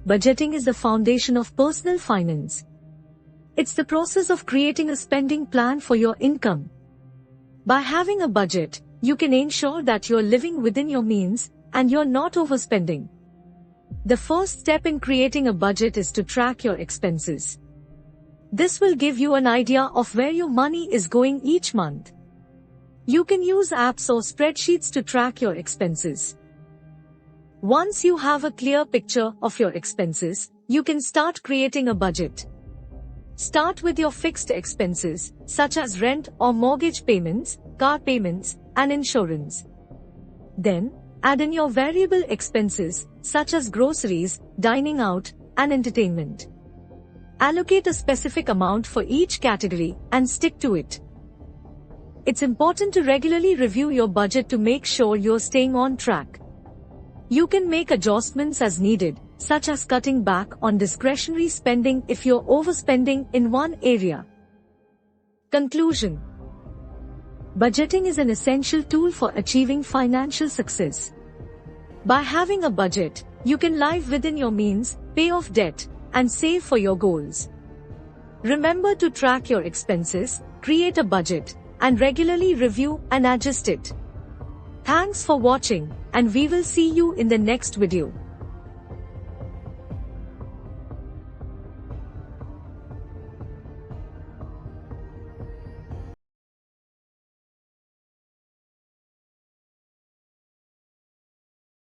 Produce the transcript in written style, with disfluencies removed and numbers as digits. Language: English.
Budgeting is the foundation of personal finance. It's the process of creating a spending plan for your income. By having a budget, you can ensure that you're living within your means and you're not overspending. The first step in creating a budget is to track your expenses. This will give you an idea of where your money is going each month. You can use apps or spreadsheets to track your expenses. Once you have a clear picture of your expenses, you can start creating a budget. Start with your fixed expenses, such as rent or mortgage payments, car payments, and insurance. Then, add in your variable expenses, such as groceries, dining out, and entertainment. Allocate a specific amount for each category and stick to it. It's important to regularly review your budget to make sure you're staying on track. You can make adjustments as needed, such as cutting back on discretionary spending if you're overspending in one area. Conclusion: budgeting is an essential tool for achieving financial success. By having a budget, you can live within your means, pay off debt, and save for your goals. Remember to track your expenses, create a budget, and regularly review and adjust it. Thanks for watching, and we will see you in the next video.